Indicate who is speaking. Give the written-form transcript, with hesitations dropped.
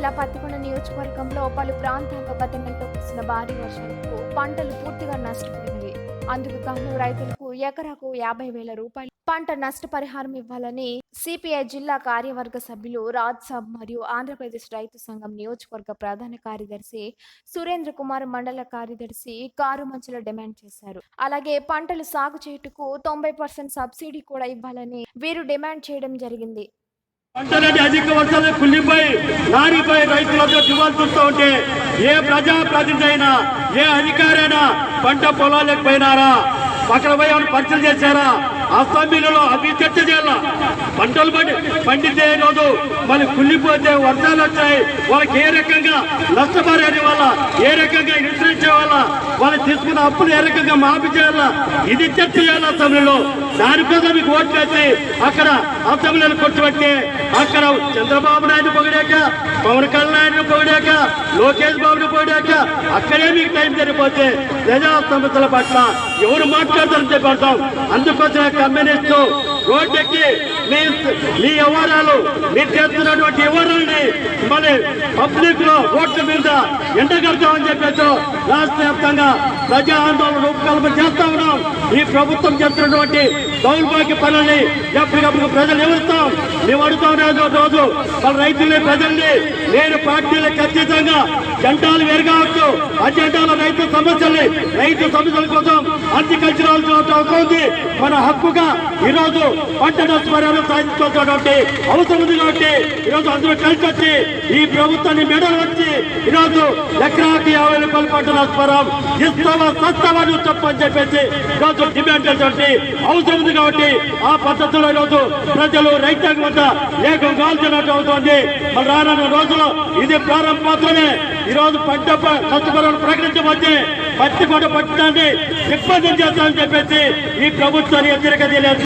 Speaker 1: జిల్లా పత్తికొండ నియోజకవర్గంలో పలు ప్రాంతాల్లో గత నెలలో కురిసిన భారీ వర్షాలకు పంటలు పూర్తిగా నష్టపోయినవి. అందుకు గాను రైతులకు ఎకరాకు 50,000 రూపాయలు పంట నష్టపరిహారం ఇవ్వాలని సిపిఐ జిల్లా కార్యవర్గ సభ్యులు రాజ్ సాబ్ మరియు ఆంధ్రప్రదేశ్ రైతు సంఘం నియోజకవర్గ ప్రధాన కార్యదర్శి సురేంద్ర కుమార్, మండల కార్యదర్శి కారుమంచుల డిమాండ్ చేశారు. అలాగే పంటలు సాగు చేయుటకు 90% సబ్సిడీ కూడా ఇవ్వాలని వీరు డిమాండ్ చేయడం జరిగింది.
Speaker 2: పంటలని అధిక వర్షాలు కుళ్ళిపోయి నారిపోయి రైతులతో దివాలు చూస్తూ ఉంటే ఏ ప్రజాప్రతినిధి అయినా ఏ అధికారైనా పంట పొలాలకు పోయినారా, అక్కడ పోయి పరిచయం చేశారా? అసెంబ్లీలో అవి చర్చ చేయాలా? పంటలు పండితే రోజు మళ్ళీ కుళ్ళిపోతే వర్షాలు వచ్చాయి, వాళ్ళకి ఏ రకంగా నష్టపరిహారం ఇవ్వాలా, ఏ రకంగా ఇన్సూరెన్స్ ఇవ్వాలా, వాళ్ళు తీసుకున్న అప్పులు ఏ రకంగా మాఫీ చేయాలా, ఇది చర్చ చేయాలి అసెంబ్లీలో. దానికోసం మీకు ఓట్లు వేసి అక్కడ అసెంబ్లీలో కూర్చోబెట్టి అక్కడ చంద్రబాబు నాయుడు పొగిడాక, పవన్ కళ్యాణ్ పొగిడాక, లోకేష్ బాబుని పొగిడాక అక్కడే మీకు టైం సరిపోతే ప్రజా సమస్యల పట్ల ఎవరు మాట్లాడతారని చెప్పాం. అందుకోసం కమ్యూనిస్టు రోడ్డెక్కి మీ వ్యవహారాలు మీరు చేస్తున్నటువంటి వ్యవహారాన్ని మళ్ళీ పబ్లిక్ లో ఓట్ల మీద ఎండగడతామని చెప్పేసి రాష్ట్ర వ్యాప్తంగా ప్రజా ఆందోళన రూపకల్పన చేస్తా ఉన్నాం. ఈ ప్రభుత్వం చేస్తున్నటువంటి దౌర్భాగ్య పనుల్ని ఎప్పటికప్పుడు ప్రజలు ఎవరుస్తాం మేము అడుగుతా రోజు వాళ్ళ రైతుల్ని ప్రజల్ని నేను పార్టీలకు ఖచ్చితంగా జెండాలు వేరుగావచ్చు, అజెండాలో రైతు సమస్యల కోసం హార్టికల్చరల్ అవసరం ఉంది. మన హక్కుగా ఈరోజు పంట నష్టపరిహారం సాధించుకోవాల్సినటువంటి అవసరం ఉంది. కాబట్టి ఈరోజు అందరూ కలిసి వచ్చి ఈ ప్రభుత్వాన్ని మెడలు వచ్చి ఈరోజు ఎకరాకి 50,000 రూపాయల పంట నష్టపరిహారం ఇస్తావా సస్తావా నువ్వు చెప్పని చెప్పేసి ఈరోజు డిమాండ్ చేసేటువంటి అవసరం ఉంది. కాబట్టి ఆ పద్ధతిలో ఈరోజు ప్రజలు రైతాంగం వద్ద ఏకం కాల్చినట్టు అవుతుంది. మరి రానున్న రోజుల్లో ఇది ప్రారంభం మాత్రమే. ఈరోజు పంట నష్టపరిహారం ప్రకటించబోతే పత్తికొండ పట్టణాన్ని ఇబ్బంది చేస్తామని చెప్పేసి ఈ ప్రభుత్వాన్ని హెచ్చరిక తెలియదు.